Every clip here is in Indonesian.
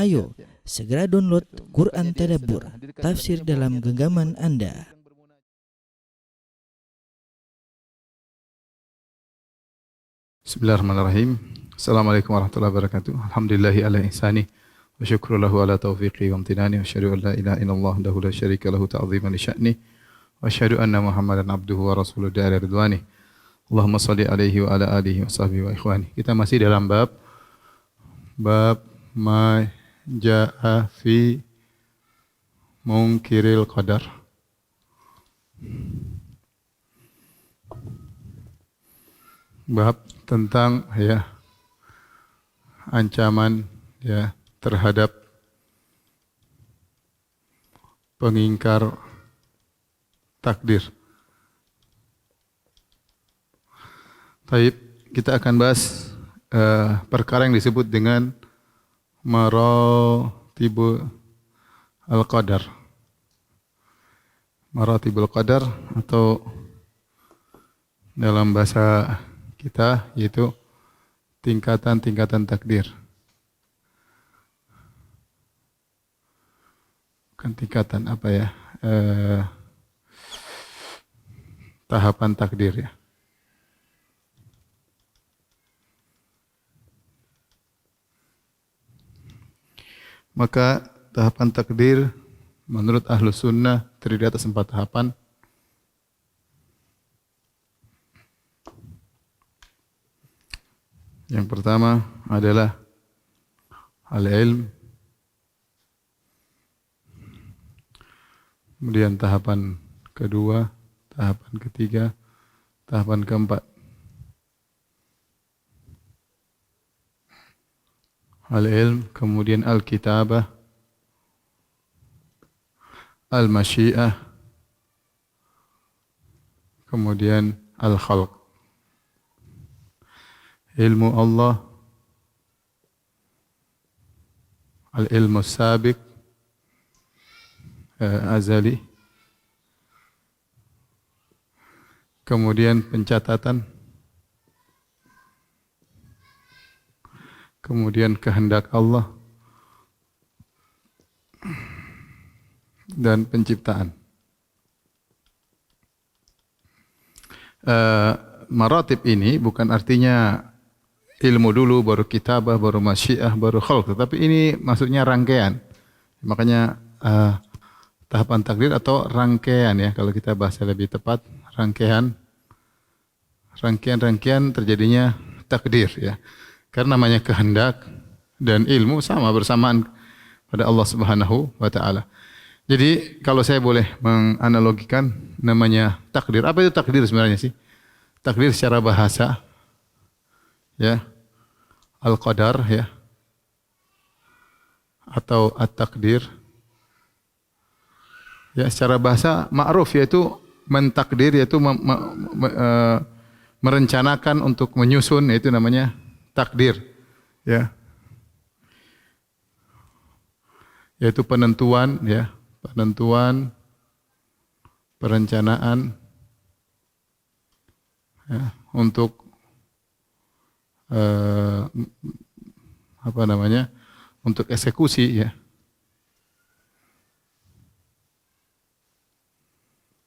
Ayo, segera download Quran Tadabbur, tafsir dalam genggaman Anda. Bismillahirrahmanirrahim. Assalamualaikum warahmatullahi wabarakatuh. Alhamdulillahi ala ihsani wa syukru lahu ala taufiqi wa amtinani wa asyhadu an la ilaha illallah wahdahu la syarika lahu ta'ziman li sya'ni wa asyhadu anna Muhammadan abduhu wa rasuluhu da'ala ridwani. Allahumma shalli alaihi wa ala alihi wa sahbihi wa ikhwani. Kita masih dalam bab ma jaa fi munkiril qadar. Bab tentang ancaman terhadap pengingkar takdir. Baik, kita akan bahas perkara yang disebut dengan maratibul al-qadar. Maratibul qadar atau dalam bahasa kita yaitu tingkatan-tingkatan takdir. Bukan tingkatan tahapan takdir ya. Maka tahapan takdir menurut Ahlus Sunnah terdiri atas 4 tahapan. Yang pertama adalah al-ilm. Kemudian tahapan kedua, tahapan ketiga, tahapan keempat al-ilm, kemudian al-kitabah, al-masyiah, kemudian al-khalq. Ilmu Allah, al-ilmu sabiq, azali, kemudian pencatatan, kemudian kehendak Allah, dan penciptaan. Maratib ini bukan artinya ilmu dulu, baru kitabah, baru masyiah, baru khalq. Tetapi ini maksudnya rangkaian. Makanya tahapan takdir atau rangkaian ya. Kalau kita bahasa lebih tepat, rangkaian terjadinya takdir ya. Karena namanya kehendak dan ilmu sama bersamaan pada Allah Subhanahu wa taala. Jadi kalau saya boleh menganalogikan namanya takdir. Apa itu takdir sebenarnya sih? Takdir secara bahasa ya, al-qadar ya, atau at-takdir ya, secara bahasa ma'ruf yaitu mentakdir, yaitu merencanakan untuk menyusun, yaitu namanya takdir ya, yaitu penentuan ya, perencanaan ya, untuk untuk eksekusi ya.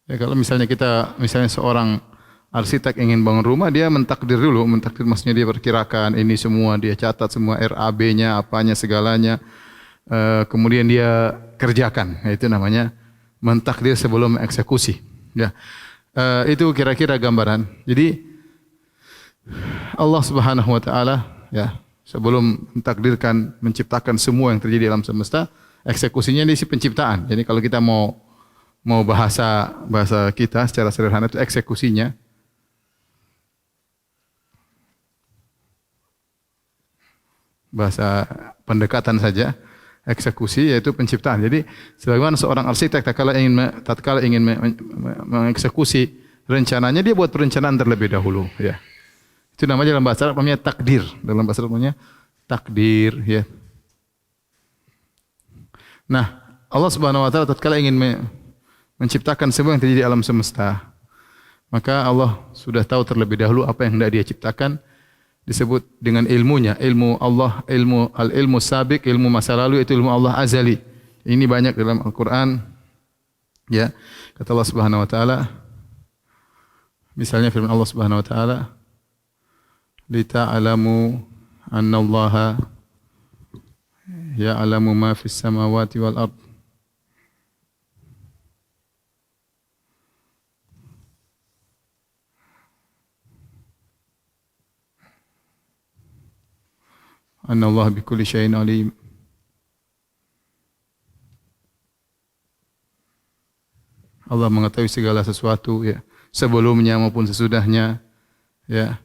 Ya kalau misalnya seorang arsitek ingin bangun rumah, dia mentakdir dulu, maksudnya dia perkirakan ini semua, dia catat semua RAB-nya, apanya segalanya, kemudian dia kerjakan. Nah, itu namanya mentakdir sebelum eksekusi. Ya, itu kira-kira gambaran. Jadi Allah Subhanahu wa taala ya, sebelum mentakdirkan, menciptakan semua yang terjadi alam semesta, eksekusinya di sisi penciptaan. Jadi kalau kita mau bahasa kita secara sederhana itu eksekusinya. Bahasa pendekatan saja, eksekusi yaitu penciptaan. Jadi sebagaimana seorang arsitek tatkala ingin mengeksekusi rencananya, dia buat perencanaan terlebih dahulu ya. Itu namanya dalam bahasa Arab namanya takdir. Dalam bahasa Arab namanya takdir ya. Nah, Allah Subhanahu wa taala tatkala ingin menciptakan semua yang terjadi di alam semesta, maka Allah sudah tahu terlebih dahulu apa yang hendak Dia ciptakan disebut dengan ilmunya, ilmu Allah, ilmu sabiq, ilmu masa lalu, itu ilmu Allah azali. Ini banyak dalam Al-Qur'an. Ya, kata Allah Subhanahu wa taala, misalnya firman Allah Subhanahu wa taala, "Lita'lamu annallaha ya'lamu ma fis samawati wal ard." Annallaha bikulli syai'in alim. Allah mengetahui segala sesuatu, ya, sebelumnya maupun sesudahnya, ya.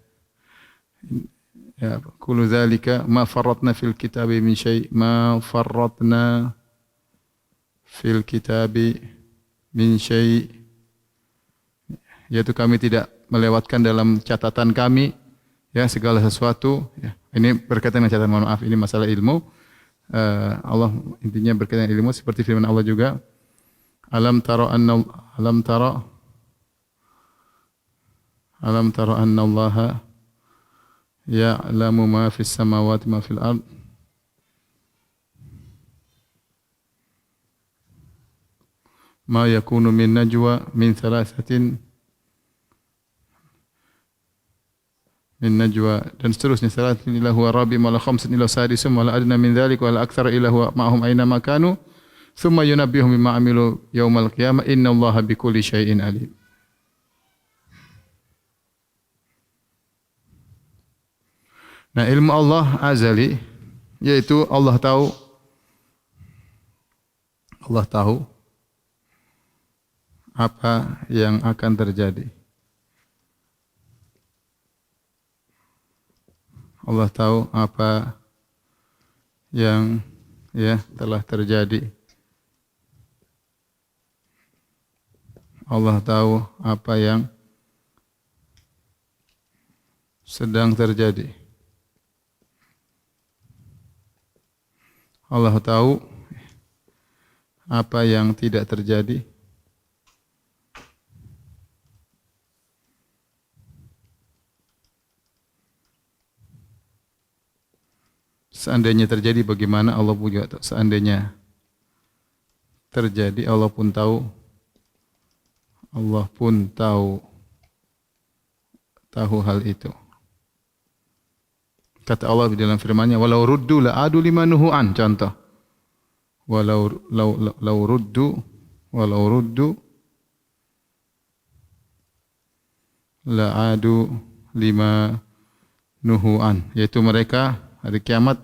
Ya, kullu dzalika ma farratna fil kitabi min syai', ma farratna fil kitabi min syai'. Yaitu kami tidak melewatkan dalam catatan kami, ya, segala sesuatu, ya. Ini berkaitan dengan catatan, mohon maaf, ini masalah ilmu. Allah intinya berkaitan dengan ilmu seperti firman Allah juga, alam tara anna Allaha ya'lamu ma fis samawati ma fil ard. Ma yakunu min najwa min thalathatin min najwa, dan seterusnya, salatin illa huwa rabi ma la khamsin illa sadisum wa la adna min dhalik wa la aktsara illa huwa ma'ahum aina ma kanu thumma yunabbihum bima amilu yaumal qiyamah innallaha bikulli syai'in alim. Nah, ilmu Allah azali, yaitu Allah tahu apa yang akan terjadi. Allah tahu apa yang, ya, telah terjadi. Allah tahu apa yang sedang terjadi. Allah tahu apa yang tidak terjadi. Seandainya terjadi bagaimana, Allah juga tahu. Seandainya terjadi, Allah pun tahu. Allah pun tahu hal itu. Kata Allah di dalam firman-Nya, walau ruddu la adu limanuhu an, contoh. Walau ruddu la adu limanuhu an, yaitu mereka hari kiamat,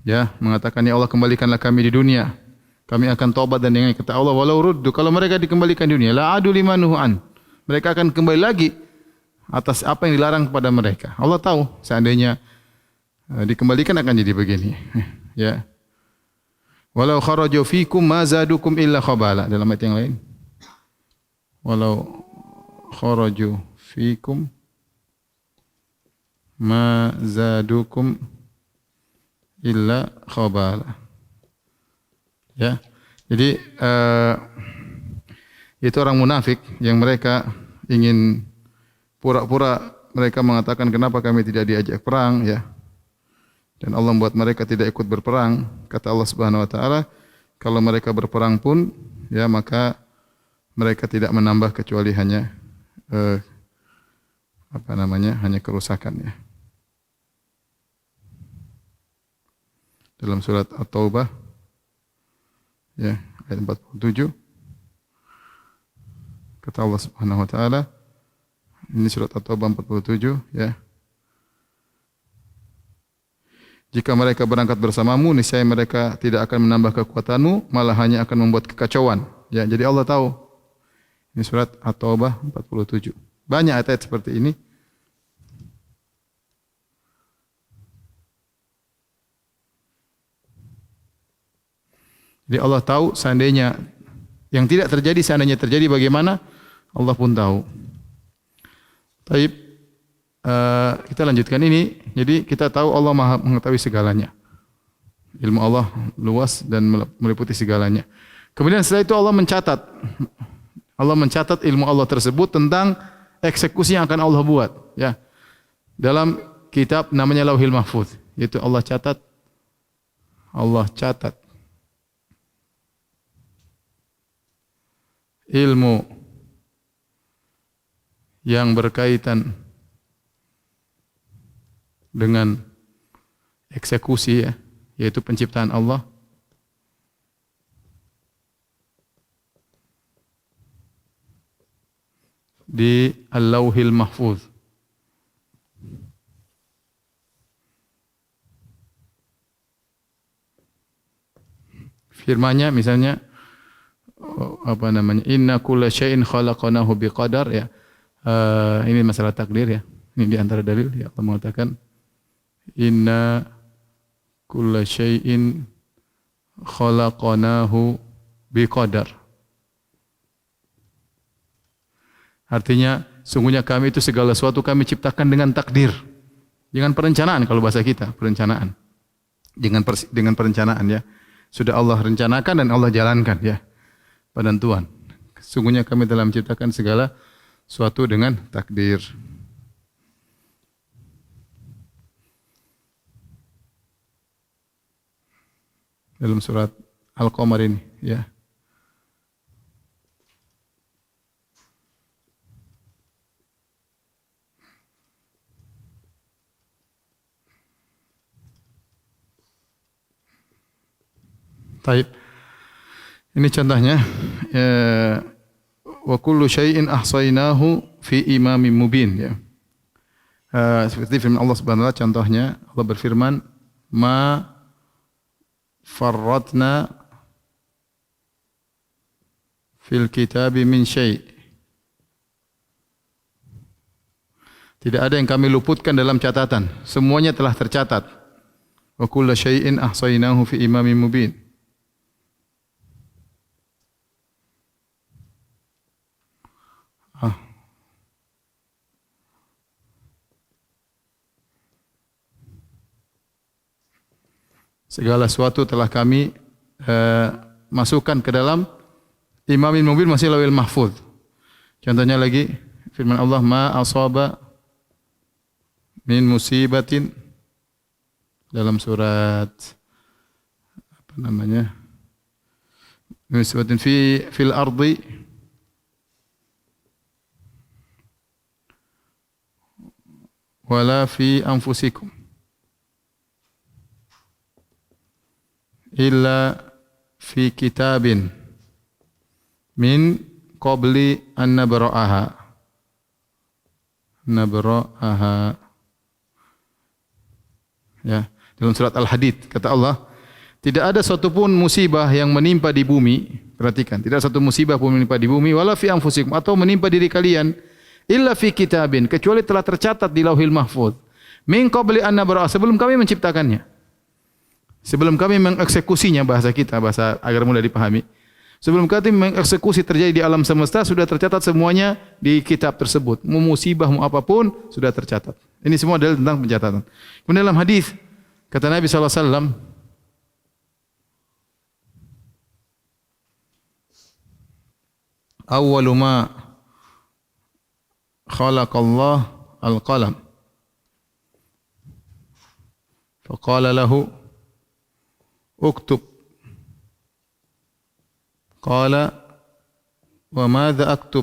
ya, mengatakan, ya Allah, kembalikanlah kami di dunia, kami akan taubat dan dengan, kata Allah, walau ruddu, kalau mereka dikembalikan di dunia, la adu limanuhu an, mereka akan kembali lagi atas apa yang dilarang kepada mereka. Allah tahu seandainya dikembalikan akan jadi begini. Ya. Walau kharaju fikum ma zadukum illa khabala, dalam ayat yang lain. Walau kharaju fikum ma zadukum illa khabala. Ya. Jadi itu orang munafik yang mereka ingin pura-pura, mereka mengatakan, kenapa kami tidak diajak perang, ya. Dan Allah membuat mereka tidak ikut berperang. Kata Allah Subhanahu wa taala, kalau mereka berperang pun, ya, maka mereka tidak menambah kecuali hanya hanya kerusakan, ya. Dalam surat At-Taubah, ya, ayat 47, kata Allah Subhanahu wa taala, ini surat At-Taubah 47, ya. Jika mereka berangkat bersamamu, niscaya mereka tidak akan menambah kekuatanmu, malah hanya akan membuat kekacauan. Ya, jadi Allah tahu. Ini surat At-Taubah 47. Banyak ayat seperti ini. Jadi Allah tahu seandainya yang tidak terjadi, seandainya terjadi bagaimana, Allah pun tahu. Taib. Kita lanjutkan ini. Jadi kita tahu Allah Maha mengetahui segalanya. Ilmu Allah luas dan meliputi segalanya. Kemudian setelah itu Allah mencatat ilmu Allah tersebut tentang eksekusi yang akan Allah buat, ya. Dalam kitab namanya Lauhil Mahfuz, yaitu Allah catat ilmu yang berkaitan dengan eksekusi, ya, yaitu penciptaan Allah. Di Al-Lauhil Mahfuz. Firman-Nya misalnya inna kulla syai'in khalaqnahu biqadar, ya. Ini masalah takdir, ya. Ini di antara dalil, ya, Allah mengatakan inna kulla syai'in khalaqnahu biqadar. Artinya sungguhnya kami itu segala sesuatu kami ciptakan dengan takdir. Dengan perencanaan, kalau bahasa kita, perencanaan. Dengan perencanaan, ya. Sudah Allah rencanakan dan Allah jalankan, ya. Penentuan. Sungguhnya kami telah menciptakan segala sesuatu dengan takdir. Dalam surat Al-Qamar ini, ya. Baik. Ini contohnya, wa kullu syai'in ahsainahu fi imamin mubin, ya. Seperti firman Allah Subhanahu wa taala, contohnya Allah berfirman, ma farratna fil kitabi min syai'. Tidak ada yang kami luputkan dalam catatan, semuanya telah tercatat. Wa kullu syai'in ahsainahu fi imamin mubin. Segala sesuatu telah kami masukkan ke dalam imamin mubin, masih Lauhil Mahfuz. Contohnya lagi firman Allah, ma asaba min musibatin, dalam surat musibatin fil ardi wala fi anfusikum illa fi kitabin min qabli an nabra'aha. Ya, dalam surat Al-Hadid kata Allah, tidak ada satu pun musibah yang menimpa di bumi, perhatikan, tidak satu musibah pun menimpa di bumi, wala fi anfusikum, atau menimpa diri kalian, illa fi kitabin, kecuali telah tercatat di Lauhil Mahfuz, min qabli an nabra'aha, sebelum kami menciptakannya. Sebelum kami mengeksekusinya, bahasa kita, bahasa agar mudah dipahami. Sebelum kami mengeksekusi terjadi di alam semesta, sudah tercatat semuanya di kitab tersebut. Mau musibah, mau apapun, sudah tercatat. Ini semua adalah tentang pencatatan. Kemudian dalam hadis, kata Nabi SAW, awwalu ma khalaqallah al-qalam. Faqala lahu uktub. Qala wa madza aktub?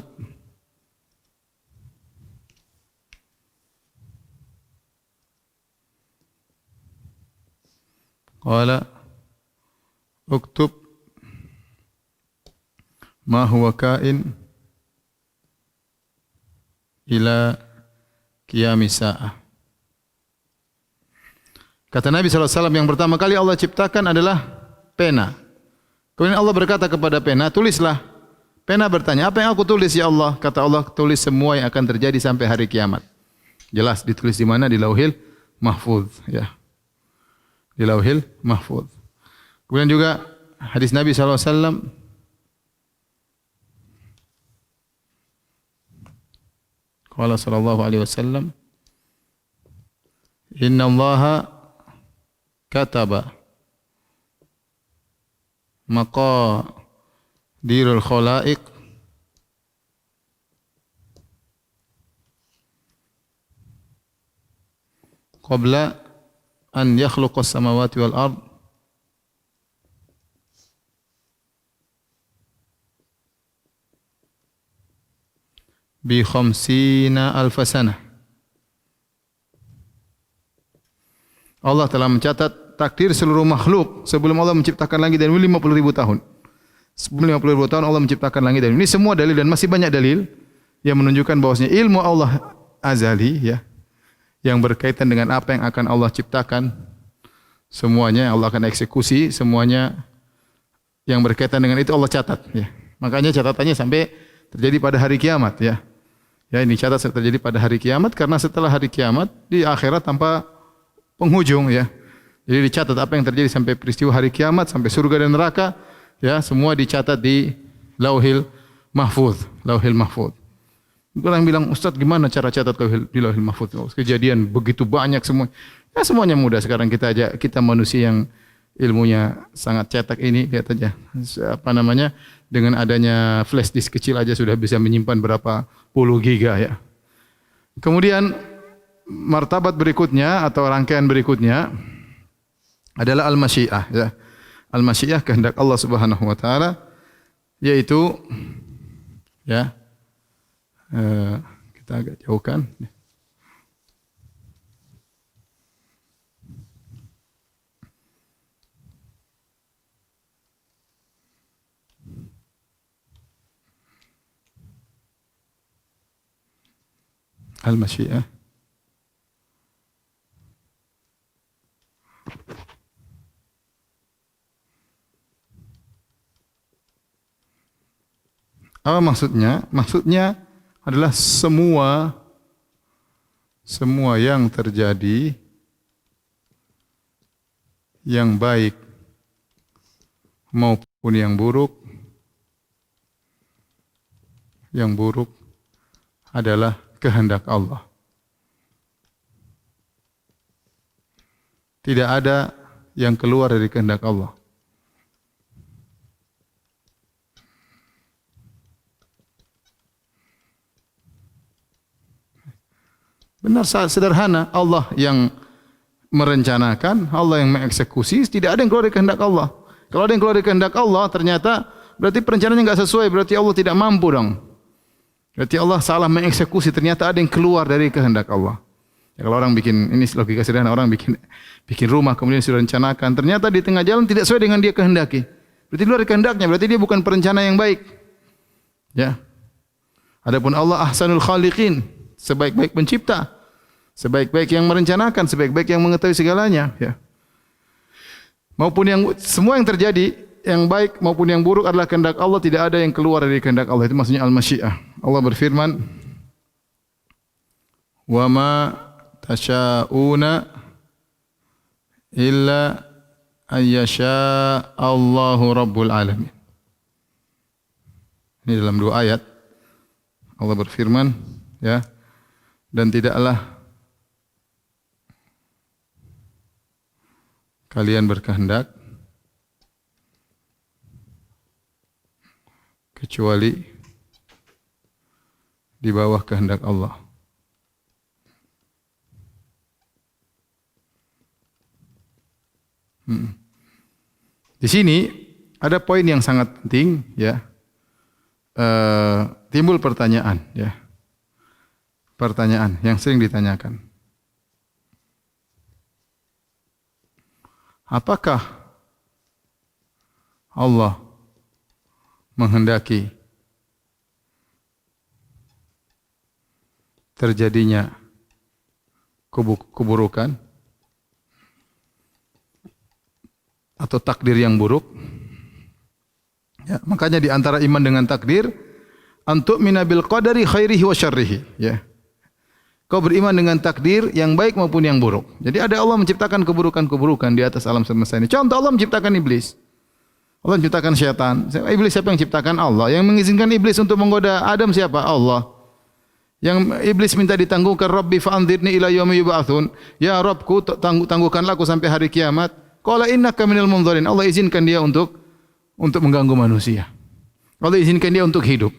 Qala uktub ma huwa kain ila qiyamis saah. Kata Nabi SAW, yang pertama kali Allah ciptakan adalah pena. Kemudian Allah berkata kepada pena, tulislah. Pena bertanya, apa yang aku tulis ya Allah? Kata Allah, tulis semua yang akan terjadi sampai hari kiamat. Jelas ditulis di mana? Di Lauhil Mahfuz, ya. Di Lauhil Mahfuz. Kemudian juga hadis Nabi SAW, qala sallallahu alaihi wasallam, inna Allaha kataba maqadirul khalaiq qabla an yakhluqas samawati wal ard bi khamsina alfa sanah. Allah telah mencatat takdir seluruh makhluk sebelum Allah menciptakan langit dan bumi 50.000 tahun. Sebelum 50.000 tahun Allah menciptakan langit dan bumi. Ini semua dalil dan masih banyak dalil yang menunjukkan bahwasanya ilmu Allah azali ya, yang berkaitan dengan apa yang akan Allah ciptakan. Semuanya Allah akan eksekusi, semuanya yang berkaitan dengan itu Allah catat ya. Makanya catatannya sampai terjadi pada hari kiamat ya. Ya, ini catat terjadi pada hari kiamat karena setelah hari kiamat di akhirat tanpa penghujung ya. Jadi dicatat apa yang terjadi sampai peristiwa hari kiamat, sampai surga dan neraka ya, semua dicatat di Lauhil Mahfuz, Lauhil Mahfuz. Orang bilang, "Ustaz, gimana cara catat di Lauhil Mahfuz?" Kejadian begitu banyak semua. Ya semuanya mudah sekarang kita manusia yang ilmunya sangat cetak ini, lihat aja. Apa namanya? Dengan adanya flash disk kecil aja sudah bisa menyimpan berapa puluh giga ya. Kemudian martabat berikutnya atau rangkaian berikutnya adalah al-masyiah ya. Al-masyiah kehendak Allah Subhanahu wa taala, yaitu ya kita agak jauhkan. Al-masyiah apa maksudnya? Maksudnya adalah semua yang terjadi yang baik maupun yang buruk adalah kehendak Allah. Tidak ada yang keluar dari kehendak Allah. Benar, sederhana. Allah yang merencanakan, Allah yang mengeksekusi, tidak ada yang keluar dari kehendak Allah. Kalau ada yang keluar dari kehendak Allah, ternyata berarti perencanaannya enggak sesuai, berarti Allah tidak mampu dong. Berarti Allah salah mengeksekusi, ternyata ada yang keluar dari kehendak Allah. Ya, kalau orang bikin, ini logika sederhana, orang bikin rumah kemudian sudah rencanakan, ternyata di tengah jalan tidak sesuai dengan dia kehendaki. Berarti luar kehendaknya, berarti dia bukan perencana yang baik. Ya. Adapun Allah ahsanul khaliqin, sebaik-baik pencipta, sebaik-baik yang merencanakan, sebaik-baik yang mengetahui segalanya, ya. Maupun semua yang terjadi, yang baik maupun yang buruk adalah kehendak Allah, tidak ada yang keluar dari kehendak Allah. Itu maksudnya al-masyiah. Allah berfirman, "Wa ma tasya'una illa ayyasha Allahu rabbul alamin." Ini dalam 2 ayat Allah berfirman, ya, dan tidaklah kalian berkehendak kecuali di bawah kehendak Allah. Di sini ada poin yang sangat penting, ya. Timbul pertanyaan, ya. Pertanyaan yang sering ditanyakan. Apakah Allah menghendaki terjadinya keburukan atau takdir yang buruk? Ya, makanya di antara iman dengan takdir, antuk minabil qadari khairihi wa syarrihi, ya. Kau beriman dengan takdir yang baik maupun yang buruk. Jadi ada Allah menciptakan keburukan-keburukan di atas alam semesta ini. Contoh, Allah menciptakan iblis. Allah menciptakan syaitan. Iblis siapa yang ciptakan? Allah. Yang mengizinkan iblis untuk menggoda Adam siapa? Allah. Yang iblis minta ditangguhkan, Rabbi fa'anzirni ila yaumi yub'atsun. Ya Rabbku, tangguhkanlah aku sampai hari kiamat. Qala innaka minal munzirin. Allah izinkan dia untuk mengganggu manusia. Allah izinkan dia untuk hidup.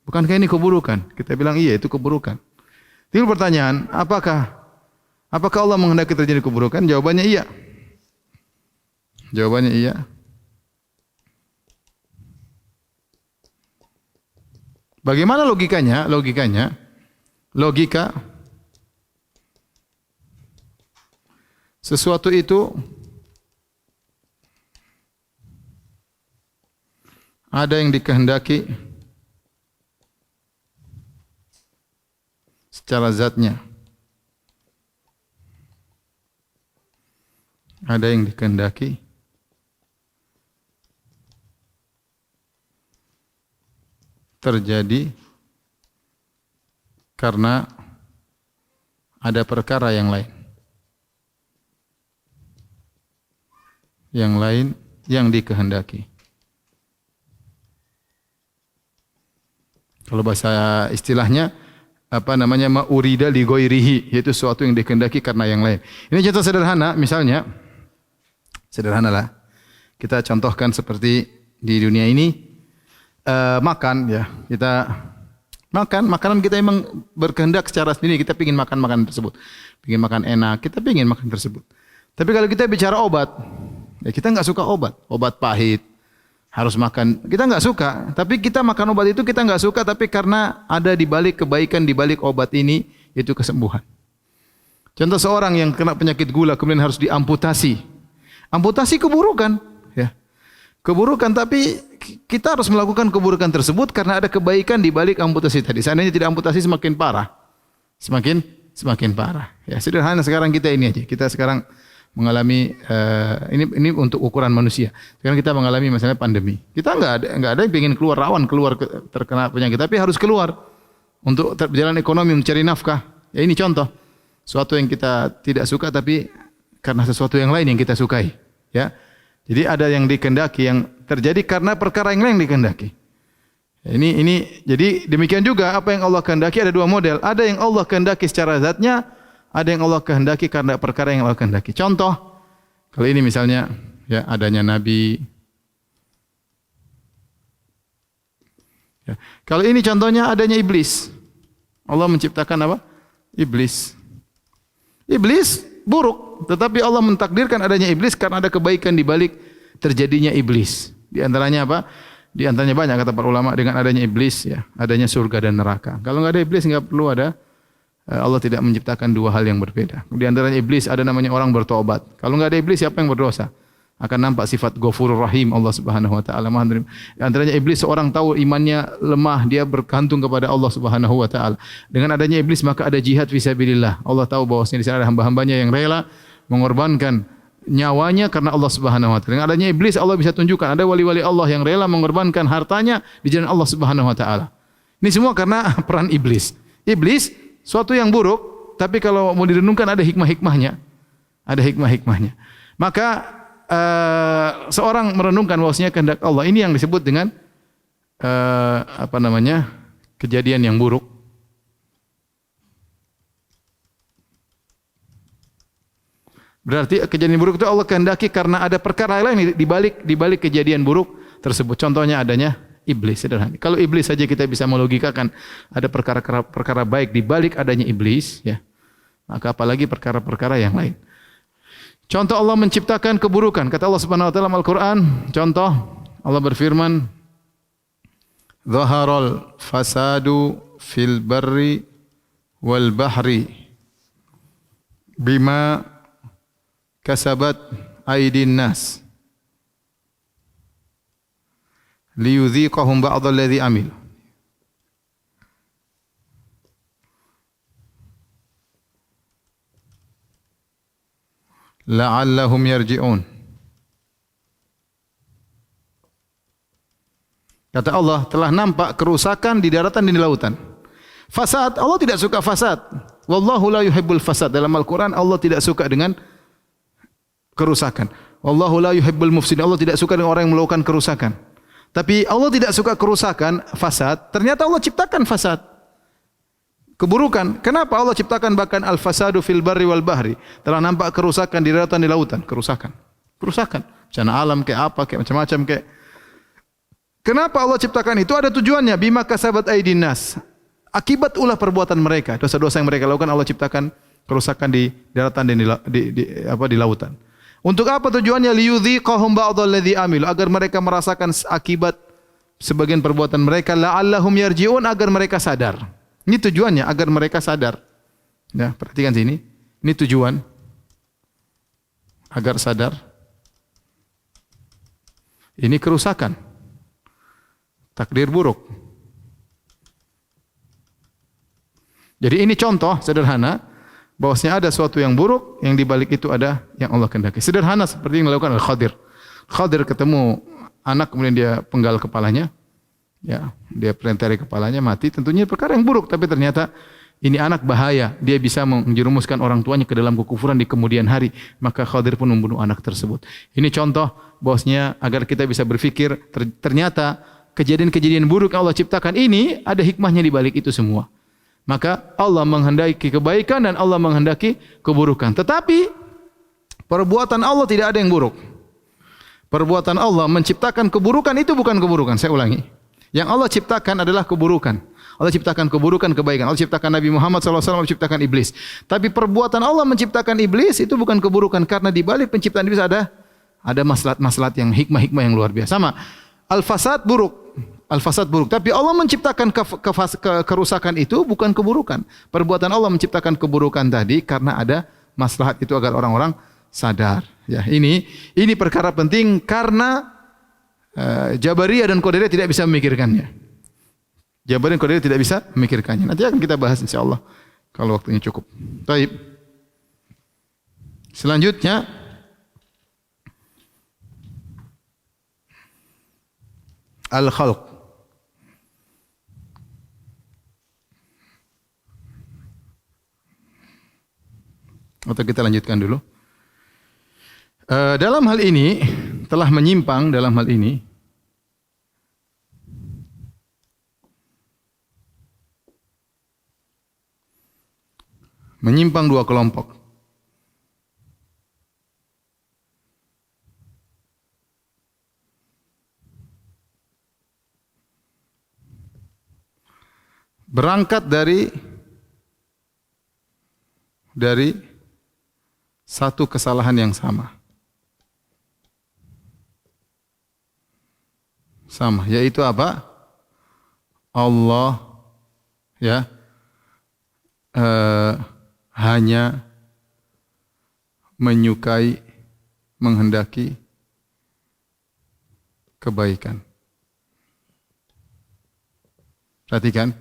Bukankah ini keburukan? Kita bilang iya, itu keburukan. Timbul pertanyaan, apakah Apakah Allah menghendaki terjadi keburukan? Jawabannya iya. Jawabannya iya. Bagaimana logikanya? Logika sesuatu itu ada yang dikehendaki secara zatnya. Ada yang dikehendaki terjadi karena ada perkara yang lain. Yang lain yang dikehendaki. Kalau bahasa istilahnya ma'urida li ghairihi, yaitu sesuatu yang dikehendaki karena yang lain. Ini contoh sederhana, misalnya sederhanalah. Kita contohkan seperti di dunia ini makan ya. Kita makan, makanan kita memang berkehendak secara sendiri, kita ingin makan makanan tersebut. Ingin makan enak, kita ingin makan tersebut. Tapi kalau kita bicara obat, ya kita enggak suka obat pahit. Harus makan, kita enggak suka, tapi kita makan obat itu kita enggak suka, tapi karena ada di balik kebaikan di balik obat ini, yaitu kesembuhan. Contoh seorang yang kena penyakit gula kemudian harus diamputasi. Amputasi keburukan, ya. Keburukan, tapi kita harus melakukan keburukan tersebut karena ada kebaikan di balik amputasi tadi. Seandainya tidak amputasi semakin parah. Semakin parah. Ya, sederhana sekarang kita ini aja. Kita sekarang mengalami ini untuk ukuran manusia. Sekarang kita mengalami masalah pandemi. Kita enggak ada yang ingin keluar terkena penyakit, tapi harus keluar untuk berjalan ekonomi, mencari nafkah. Ya ini contoh sesuatu yang kita tidak suka tapi karena sesuatu yang lain yang kita sukai, ya. Jadi ada yang dikehendaki yang terjadi karena perkara yang lain yang dikehendaki. Ini jadi demikian juga apa yang Allah kehendaki ada dua model. Ada yang Allah kehendaki secara zatnya, ada yang Allah kehendaki karena perkara yang Allah kehendaki. Contoh, kalau ini misalnya ya adanya nabi. Ya. Kalau ini contohnya adanya iblis. Allah menciptakan apa? Iblis. Iblis buruk, tetapi Allah mentakdirkan adanya iblis karena ada kebaikan di balik terjadinya iblis. Di antaranya apa? Di antaranya banyak kata para ulama, dengan adanya iblis ya, adanya surga dan neraka. Kalau enggak ada iblis enggak perlu ada, Allah tidak menciptakan dua hal yang berbeda. Di antaranya iblis ada namanya orang bertobat. Kalau enggak ada iblis siapa yang berdosa? Akan nampak sifat Ghafurur Rahim Allah Subhanahu wa taala. Di antaranya iblis seorang tahu imannya lemah, dia bergantung kepada Allah Subhanahu wa taala. Dengan adanya iblis maka ada jihad fisabilillah. Allah tahu bahwasanya di sana ada hamba-hambanya yang rela mengorbankan nyawanya karena Allah Subhanahu wa taala. Dengan adanya iblis Allah bisa tunjukkan ada wali-wali Allah yang rela mengorbankan hartanya di jalan Allah Subhanahu wa taala. Ini semua karena peran iblis. Iblis suatu yang buruk, tapi kalau mau direnungkan ada hikmah-hikmahnya. Ada hikmah-hikmahnya. Maka seorang merenungkan bahwasanya kehendak Allah ini yang disebut dengan kejadian yang buruk. Berarti kejadian buruk itu Allah kehendaki karena ada perkara lain di balik kejadian buruk tersebut. Contohnya adanya iblis, sederhana. Kalau iblis saja kita bisa melogikakan ada perkara baik di balik adanya iblis, ya. Maka apalagi perkara-perkara yang lain. Contoh Allah menciptakan keburukan. Kata Allah Subhanahu wa taala dalam Al-Qur'an, contoh Allah berfirman, "Dhaharal fasadu fil barri wal bahri bima kasabat aydin nas liyudhiqahum ba'dal ladzi amil." La'allahum yarji'un. Kata Allah, telah nampak kerusakan di daratan dan di lautan. Fasad, Allah tidak suka fasad. Wallahu la yuhibbul fasad. Dalam Al-Quran Allah tidak suka dengan kerusakan. Wallahu la yuhibbul mufsidin. Allah tidak suka dengan orang yang melakukan kerusakan. Tapi Allah tidak suka kerusakan, fasad. Ternyata Allah ciptakan fasad. Keburukan. Kenapa Allah ciptakan bahkan al-fasadu fil barri wal bahri? Telah nampak kerusakan di daratan di lautan. Kerusakan. Bencana alam kayak apa, kayak macam-macam kayak. Kenapa Allah ciptakan itu? Ada tujuannya. Bima kasabat aydin nas. Akibat ulah perbuatan mereka, dosa-dosa yang mereka lakukan Allah ciptakan kerusakan di daratan dan di lautan. Untuk apa tujuannya? Liyudhiqahum ba'dalladzi amilu, agar mereka merasakan akibat sebagian perbuatan mereka, la'allahum yarji'un, agar mereka sadar. Ini tujuannya, agar mereka sadar. Ya, perhatikan sini. Ini tujuan agar sadar. Ini kerusakan. Takdir buruk. Jadi ini contoh sederhana bahwasanya ada sesuatu yang buruk, yang di balik itu ada yang Allah kehendaki. Sederhana seperti yang dilakukan oleh Khadir. Khadir ketemu anak kemudian dia penggal kepalanya. Ya, dia perintari kepalanya mati, tentunya perkara yang buruk, tapi ternyata ini anak bahaya, dia bisa menjerumuskan orang tuanya ke dalam kekufuran di kemudian hari, maka Khadir pun membunuh anak tersebut. Ini contoh bahwasanya agar kita bisa berpikir ternyata kejadian-kejadian buruk yang Allah ciptakan ini ada hikmahnya di balik itu semua. Maka Allah menghendaki kebaikan dan Allah menghendaki keburukan. Tetapi perbuatan Allah tidak ada yang buruk. Perbuatan Allah menciptakan keburukan itu bukan keburukan. Saya ulangi. Yang Allah ciptakan adalah keburukan. Allah ciptakan keburukan, kebaikan. Allah ciptakan Nabi Muhammad SAW, Allah ciptakan iblis. Tapi perbuatan Allah menciptakan iblis itu bukan keburukan, karena di balik penciptaan iblis ada maslahat-maslahat yang hikmah-hikmah yang luar biasa. Sama, al-fasad buruk. Al-fasad buruk. Tapi Allah menciptakan kerusakan itu bukan keburukan. Perbuatan Allah menciptakan keburukan tadi karena ada maslahat itu agar orang-orang sadar. Ya, ini perkara penting karena Jabariyah dan Qadariyah tidak bisa memikirkannya. Jabariyah dan Qadariyah tidak bisa memikirkannya. Nanti akan kita bahas insyaallah kalau waktunya cukup. Baik. Selanjutnya al-khalq. Atau kita lanjutkan dulu. Dalam hal ini telah menyimpang dalam hal ini menyimpang dua kelompok. Berangkat dari satu kesalahan yang sama. Sama, yaitu apa? Allah hanya menyukai, menghendaki kebaikan. Perhatikan,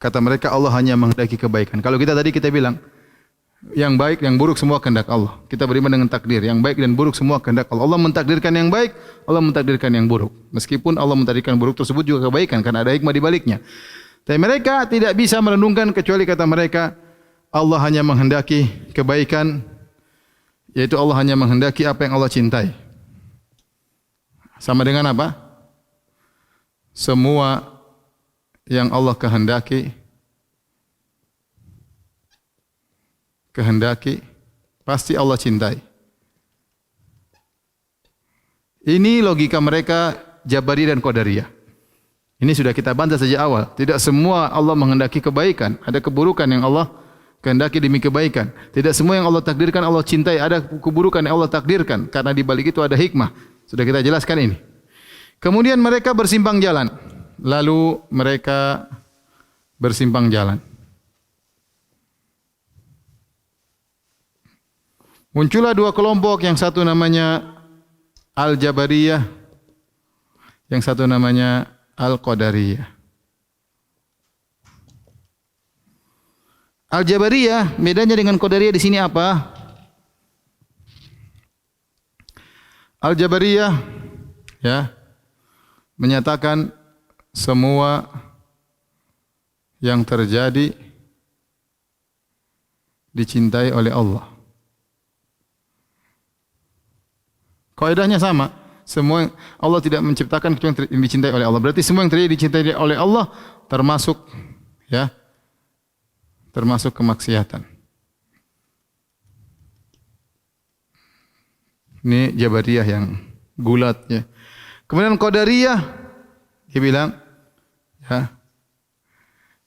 kata mereka Allah hanya menghendaki kebaikan. Kalau kita tadi kita bilang yang baik, yang buruk semua kehendak Allah. Kita beriman dengan takdir. Yang baik dan buruk semua kehendak Allah. Allah mentakdirkan yang baik, Allah mentakdirkan yang buruk. Meskipun Allah mentakdirkan buruk tersebut juga kebaikan karena ada hikmah di baliknya. Tapi mereka tidak bisa merenungkan kecuali kata mereka Allah hanya menghendaki kebaikan, yaitu Allah hanya menghendaki apa yang Allah cintai. Sama dengan apa? Semua yang Allah kehendaki pasti Allah cintai. Ini logika mereka Jabari dan Qadariyah. Ini sudah kita bantah sejak awal. Tidak semua Allah menghendaki kebaikan. Ada keburukan yang Allah kehendaki demi kebaikan. Tidak semua yang Allah takdirkan Allah cintai. Ada keburukan yang Allah takdirkan. Karena di balik itu ada hikmah. Sudah kita jelaskan ini. Kemudian mereka bersimpang jalan. Lalu mereka bersimpang jalan. Muncullah dua kelompok, yang satu namanya Al-Jabariyah, yang satu namanya Al-Qadariyah. Al-Jabariyah bedanya dengan Qadariyah di sini apa? Al-Jabariyah menyatakan semua yang terjadi dicintai oleh Allah. Kaidahnya sama. Semua Allah tidak menciptakan kecuali yang dicintai oleh Allah. Berarti semua yang terjadi dicintai oleh Allah termasuk kemaksiatan. Ini Jabariyah yang gulat ya. Kemudian Qadariyah dia bilang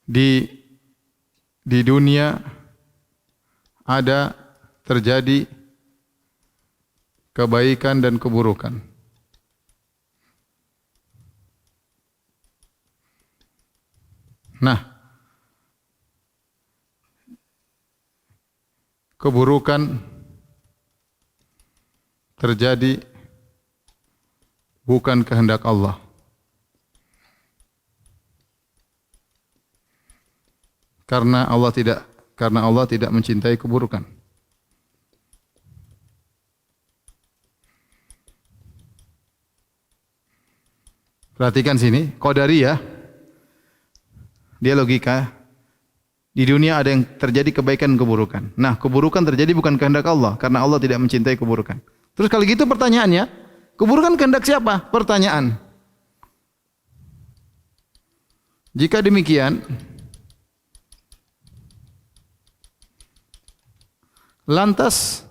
di dunia ada terjadi kebaikan dan keburukan. Nah, keburukan terjadi bukan kehendak Allah. Karena Allah tidak mencintai keburukan. Perhatikan sini, qadariyah, dia logika. Di dunia ada yang terjadi kebaikan dan keburukan. Nah, keburukan terjadi bukan kehendak Allah, karena Allah tidak mencintai keburukan. Terus kalau gitu pertanyaannya, keburukan kehendak siapa? Pertanyaan. Jika demikian, lantas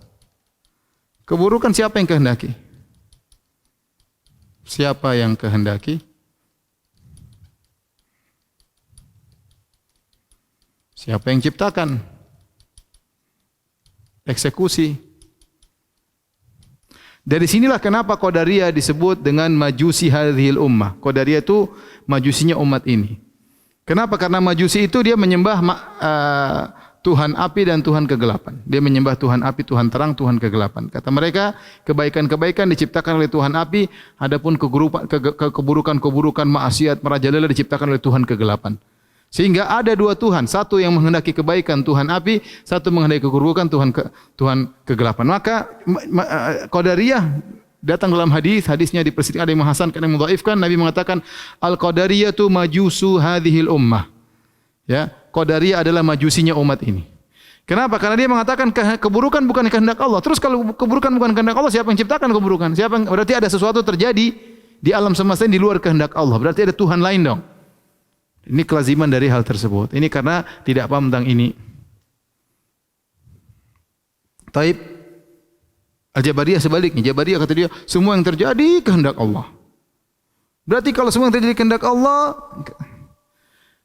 keburukan siapa yang kehendaki? Siapa yang kehendaki? Siapa yang ciptakan? Eksekusi. Dari sinilah kenapa Qadariyah disebut dengan majusi hadhil ummah. Qadariyah itu majusinya umat ini. Kenapa? Karena majusi itu dia menyembah Tuhan api dan Tuhan kegelapan. Dia menyembah Tuhan api, Tuhan terang, Tuhan kegelapan. Kata mereka, kebaikan-kebaikan diciptakan oleh Tuhan api, adapun keburukan-keburukan, maksiat, merajalela diciptakan oleh Tuhan kegelapan. Sehingga ada dua Tuhan, satu yang menghendaki kebaikan Tuhan api, satu menghendaki keburukan Tuhan kegelapan. Maka Qadariyah datang dalam hadisnya diperselisihkan, ada yang menghasankan, ada yang mendhaifkan. Nabi mengatakan al-Qadariyatu majusu hadhil ummah. Ya, Qadariyah adalah majusinya umat ini. Kenapa? Karena dia mengatakan keburukan bukan kehendak Allah. Terus kalau keburukan bukan kehendak Allah, siapa yang ciptakan keburukan? Berarti ada sesuatu terjadi di alam semesta ini di luar kehendak Allah. Berarti ada Tuhan lain dong. Ini kelaziman dari hal tersebut. Ini karena tidak paham tentang ini. Taib Al-Jabariyah sebaliknya. Jabariyah kata dia, semua yang terjadi kehendak Allah. Berarti kalau semua yang terjadi kehendak Allah,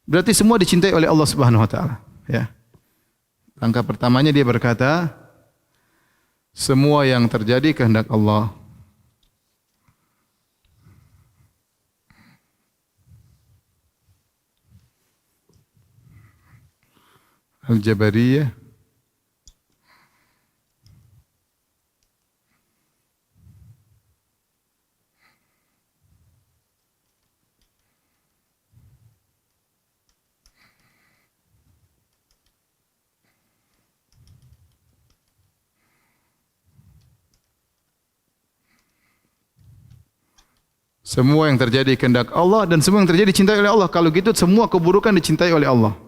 berarti semua dicintai oleh Allah Subhanahu wa taala, ya. Langkah pertamanya dia berkata, semua yang terjadi kehendak Allah. Al-Jabariyah semua yang terjadi kehendak Allah dan semua yang terjadi dicintai oleh Allah. Kalau gitu semua keburukan dicintai oleh Allah.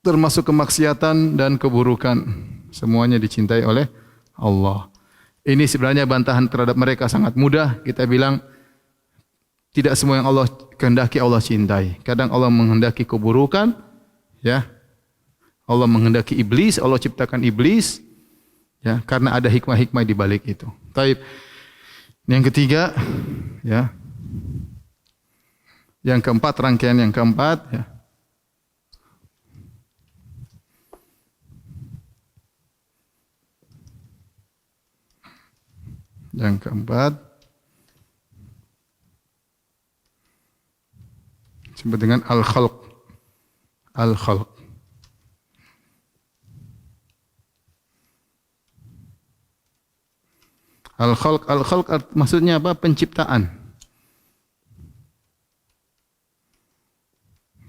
Termasuk kemaksiatan dan keburukan. Semuanya dicintai oleh Allah. Ini sebenarnya bantahan terhadap mereka sangat mudah. Kita bilang tidak semua yang Allah kehendaki Allah cintai. Kadang Allah menghendaki keburukan, ya. Allah menghendaki iblis, Allah ciptakan iblis, ya, karena ada hikmah-hikmah di balik itu. Taib. Yang ketiga, ya. Yang keempat, rangkaian yang keempat, ya. Yang keempat disebut dengan al-khalq. Al-khalq. Al-khalq maksudnya apa? Penciptaan.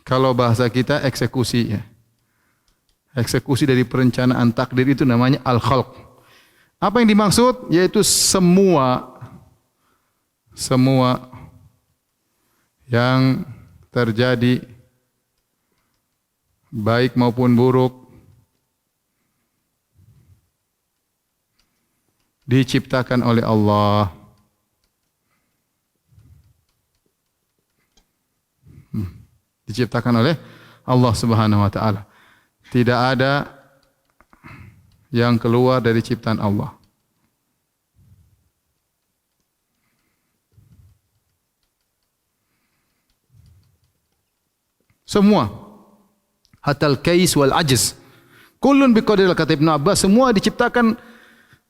Kalau bahasa kita eksekusi, ya. Eksekusi dari perencanaan takdir itu namanya al-khalq. Apa yang dimaksud? Yaitu semua yang terjadi baik maupun buruk diciptakan oleh Allah. Diciptakan oleh Allah Subhanahu wa taala. Tidak ada yang keluar dari ciptaan Allah. Semua. Hatta al-kais wal ajz. Kullun biqadir, kata Ibnu Abbas, semua diciptakan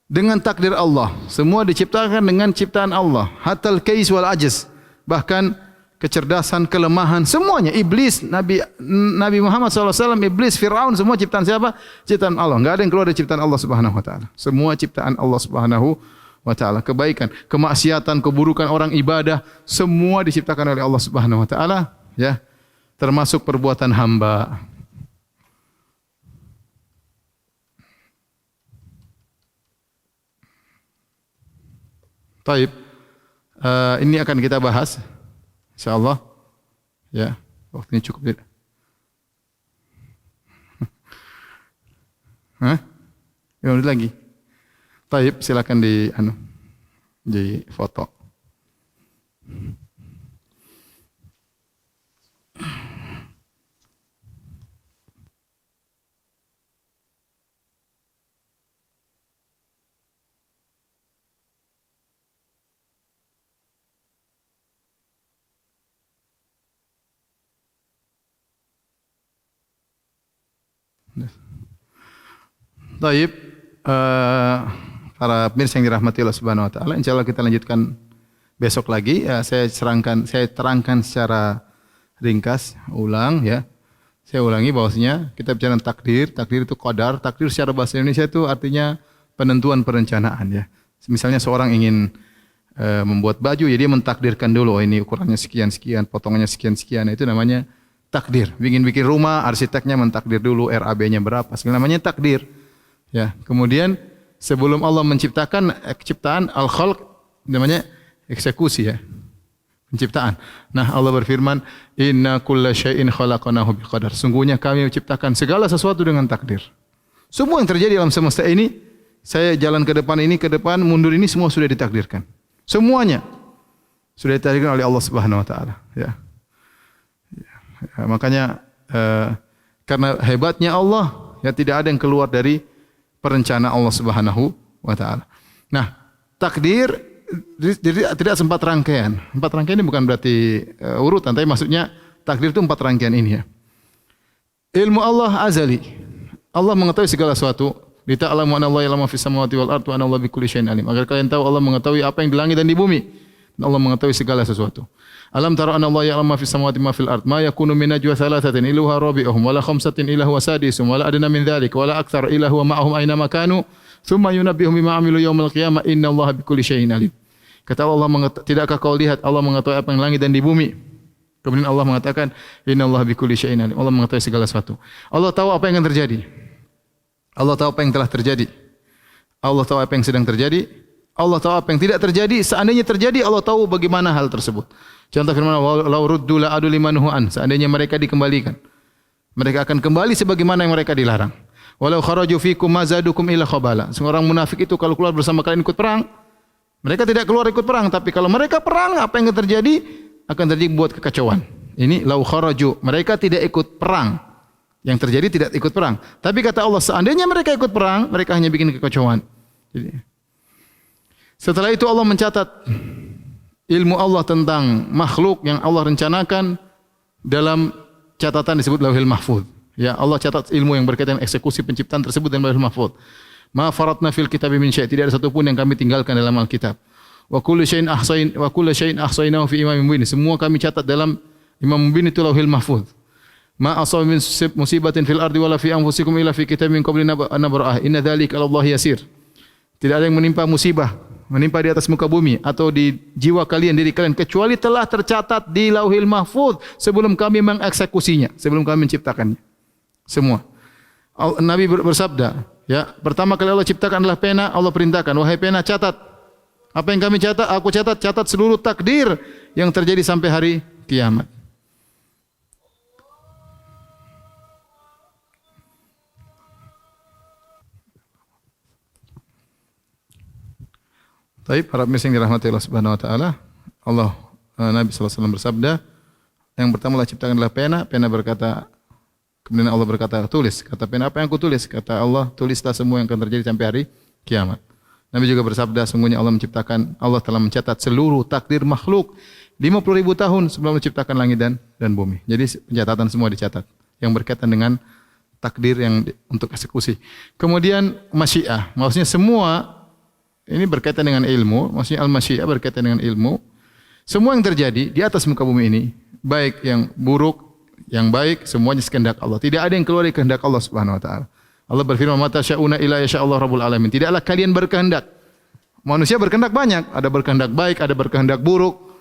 dengan takdir Allah. Semua diciptakan dengan ciptaan Allah. Hatal kais wal ajaz. Bahkan kecerdasan, kelemahan, semuanya. Iblis, Nabi Muhammad SAW, Iblis, Fir'aun, semua ciptaan siapa? Ciptaan Allah. Enggak ada yang keluar dari ciptaan Allah Subhanahu wa taala. Semua ciptaan Allah Subhanahu wa taala. Kebaikan, kemaksiatan, keburukan orang ibadah, semua diciptakan oleh Allah Subhanahu wa taala, ya. Termasuk perbuatan hamba. Taib, ini akan kita bahas, insyaallah. Ya, waktunya cukup tidak? Hah? 5 menit lagi. Taib, silakan di foto. Taib, para pemirsa yang dirahmati Allah Subhanahu wa taala, insyaallah kita lanjutkan besok lagi. Saya terangkan secara ringkas ulang, ya. Saya ulangi bahwasanya kita bicara takdir, takdir itu qadar, takdir secara bahasa Indonesia itu artinya penentuan perencanaan, ya. Misalnya seorang ingin membuat baju, ya dia mentakdirkan dulu, oh ini ukurannya sekian-sekian, potongannya sekian-sekian, itu namanya takdir. Bikin rumah, arsiteknya mentakdir dulu RAB-nya berapa, segala namanya takdir. Ya, kemudian sebelum Allah menciptakan ciptaan al-khalq namanya eksekusi, ya. Penciptaan. Nah, Allah berfirman, "Inna kulla syai'in khalaqnahu biqadar." Sungguhnya kami menciptakan segala sesuatu dengan takdir. Semua yang terjadi dalam semesta ini, saya jalan ke depan, mundur ini semua sudah ditakdirkan. Semuanya sudah ditakdirkan oleh Allah Subhanahu wa taala, ya. Ya, makanya karena hebatnya Allah, ya tidak ada yang keluar dari perencanaan Allah Subhanahu wa taala. Nah, takdir tidak sempat rangkaian. 4 rangkaian ini bukan berarti urutan, tapi maksudnya takdir itu 4 rangkaian ini, ya. Ilmu Allah azali. Allah mengetahui segala sesuatu. Lita'lamu anna Allah ya'lamu ma fis samawati wal ardi wa anna Allah bikulli syai'in alim. Agar kalian tahu Allah mengetahui apa yang di langit dan di bumi. Dan Allah mengetahui segala sesuatu. Alam tara anna Allah ya'lamu ma fis samawati ma fil ard. Ma yakunu min najwa thalathatin illa huwa rabi'uhum wa la khamsatin illa huwa sadisuhum wa la adna min dhalik wa la akthar illa huwa ma'ahum aina ma kanu thumma yunabbihum bima 'amilu yaumal qiyamah inna Allah bikulli syai'in alim. Kata Allah, tidakkah kau lihat Allah mengetahui apa yang langit dan di bumi? Kemudian Allah mengatakan, Inna Allah bikulli syai'in alim. Allah mengetahui segala sesuatu. Allah tahu apa yang akan terjadi. Allah tahu apa yang telah terjadi. Allah tahu apa yang sedang terjadi. Allah tahu apa yang tidak terjadi. Seandainya terjadi, Allah tahu bagaimana hal tersebut. Contoh firman Allah, "Lau ruddu la adu limanhu an." Seandainya mereka dikembalikan, mereka akan kembali sebagaimana yang mereka dilarang. Walau kharaju fikum mazadukum illa khabala. Seorang munafik itu kalau keluar bersama kalian ikut perang, mereka tidak keluar ikut perang, tapi kalau mereka perang, apa yang akan terjadi? Akan terjadi buat kekacauan. Ini lau kharaju, mereka tidak ikut perang. Yang terjadi tidak ikut perang. Tapi kata Allah, seandainya mereka ikut perang, mereka hanya bikin kekacauan. Jadi, setelah itu Allah mencatat ilmu Allah tentang makhluk yang Allah rencanakan dalam catatan disebut Lauhil Mahfuz. Ya, Allah catat ilmu yang berkaitan eksekusi penciptaan tersebut dalam Lauhil Mahfuz. Ma faratna fil kitab min syai', tidak ada satupun yang kami tinggalkan dalam Alkitab. Wa kullu syai'in ahsaynahu fi imamin mubin. Semua kami catat dalam Imam Mubin, itu Lauhil Mahfuz. Ma asaba min musibatin fil ardi wala fi anfusikum illa fi kitabin min qabli an nabra'ah. Inna dzalika 'ala Allah yasir. Tidak ada yang menimpa musibah, menimpa di atas muka bumi atau di jiwa kalian, diri kalian, kecuali telah tercatat di Lauhil Mahfuz sebelum kami mengeksekusinya, sebelum kami menciptakannya. Semua. Nabi bersabda, ya, pertama kali Allah ciptakan adalah pena. Allah perintahkan, wahai pena, catat. Apa yang kami catat? Aku catat seluruh takdir yang terjadi sampai hari kiamat. Baik, para pemirsa yang dirahmati Allah Subhanahu wa taala, Nabi sallallahu alaihi wasallam bersabda, yang pertama Allah ciptakan adalah pena. Pena berkata, kemudian Allah berkata, tulis. Kata pena, apa yang aku tulis? Kata Allah, tulislah semua yang akan terjadi sampai hari kiamat. Nabi juga bersabda, sungguhnya Allah telah mencatat seluruh takdir makhluk 50.000 tahun sebelum menciptakan langit dan bumi. Jadi pencatatan semua dicatat yang berkaitan dengan takdir yang untuk eksekusi. Kemudian masyiah, maksudnya semua ini berkaitan dengan ilmu, maksudnya al-masyiah berkaitan dengan ilmu. Semua yang terjadi di atas muka bumi ini, baik yang buruk, yang baik, semuanya sekehendak Allah. Tidak ada yang keluar dari kehendak Allah Subhanahu wa taala. Allah berfirman, "Mata syauna ila yasha'allahu rabbul alamin." Tidaklah kalian berkehendak. Manusia berkehendak banyak, ada berkehendak baik, ada berkehendak buruk,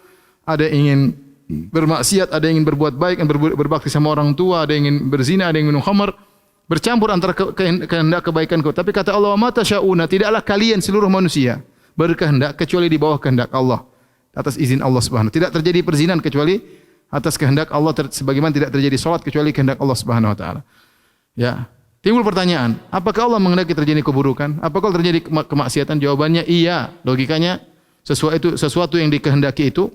ada yang ingin bermaksiat, ada yang ingin berbuat baik, yang berbakti sama orang tua, ada yang ingin berzina, ada yang minum khamar, bercampur antara kehendak kebaikan kau. Tapi kata Allah, "Mata syauna," tidaklah kalian seluruh manusia berkehendak kecuali di bawah kehendak Allah, atas izin Allah Subhanahu. Tidak terjadi perzinahan kecuali atas kehendak Allah, sebagaimana tidak terjadi salat kecuali kehendak Allah Subhanahu wa taala. Ya. Timbul pertanyaan, apakah Allah menghendaki terjadi keburukan? Apakah terjadi kemaksiatan? Jawabannya iya. Logikanya sesuatu yang dikehendaki itu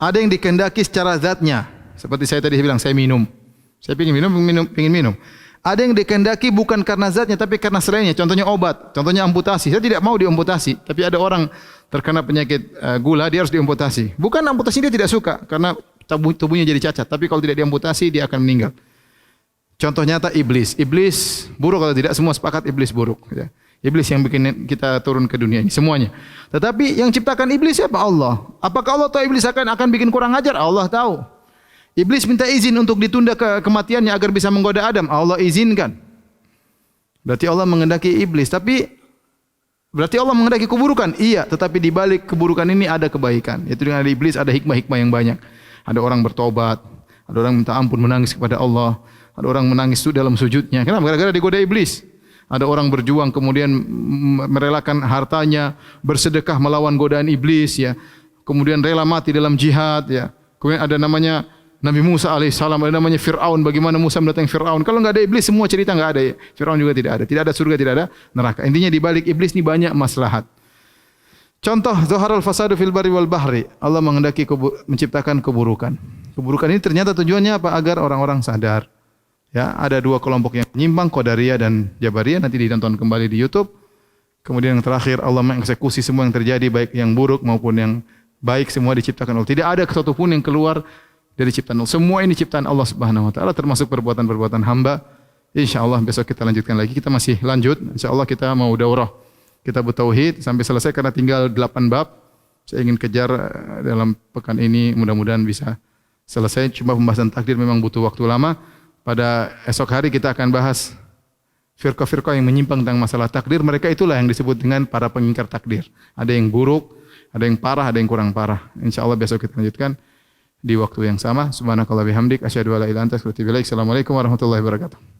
ada yang dikehendaki secara zatnya. Seperti saya tadi bilang, saya minum. Saya ingin minum. Ada yang dikehendaki bukan karena zatnya tapi karena selainnya. Contohnya obat, contohnya amputasi. Saya tidak mau diamputasi, tapi ada orang terkena penyakit gula, dia harus diamputasi. Bukan amputasi dia tidak suka karena tubuhnya jadi cacat, tapi kalau tidak diamputasi dia akan meninggal. Contoh nyata iblis. Iblis buruk atau tidak? Semua sepakat iblis buruk. Ya. Iblis yang bikin kita turun ke dunia ini semuanya. Tetapi yang ciptakan iblis siapa? Allah. Apakah Allah tahu iblis akan bikin kurang ajar? Allah tahu. Iblis minta izin untuk ditunda kematiannya agar bisa menggoda Adam. Allah izinkan. Berarti Allah menghendaki iblis. Tapi berarti Allah menghendaki keburukan? Iya. Tetapi di balik keburukan ini ada kebaikan. Yaitu dengan ada iblis ada hikmah-hikmah yang banyak. Ada orang bertobat. Ada orang minta ampun menangis kepada Allah. Ada orang menangis dalam sujudnya. Kenapa? Gara-gara digoda iblis. Ada orang berjuang kemudian merelakan hartanya, bersedekah melawan godaan iblis ya. Kemudian rela mati dalam jihad ya. Kemudian ada namanya Nabi Musa alaihissalam, ada namanya Fir'aun. Bagaimana Musa mendatangi Fir'aun? Kalau enggak ada iblis semua cerita enggak ada ya. Fir'aun juga tidak ada. Tidak ada surga, tidak ada neraka. Intinya di balik iblis ini banyak maslahat. Contoh zaharul fasadu fil barri wal bahri. Allah menghendaki menciptakan keburukan. Keburukan ini ternyata tujuannya apa? Agar orang-orang sadar. Ya, ada dua kelompok yang menyimpang, Qadariyah dan Jabariyah, nanti ditonton kembali di YouTube. Kemudian yang terakhir Allah mengeksekusi semua yang terjadi baik yang buruk maupun yang baik semua diciptakan Allah. Tidak ada satu pun yang keluar dari ciptaan Allah. Semua ini ciptaan Allah Subhanahu wa taala termasuk perbuatan-perbuatan hamba. Insyaallah besok kita lanjutkan lagi. Kita masih lanjut. Insyaallah kita mau daurah kitab tauhid sampai selesai karena tinggal 8 bab. Saya ingin kejar dalam pekan ini mudah-mudahan bisa selesai. Cuma pembahasan takdir memang butuh waktu lama. Pada esok hari kita akan bahas firqah-firqah yang menyimpang tentang masalah takdir. Mereka itulah yang disebut dengan para pengingkar takdir. Ada yang buruk, ada yang parah, ada yang kurang parah. InsyaAllah besok kita lanjutkan di waktu yang sama. Subhanakallah bihamdik. Asyhadu an la ilaha illa anta astaghfiruka wa atubu ilaik. Assalamualaikum warahmatullahi wabarakatuh.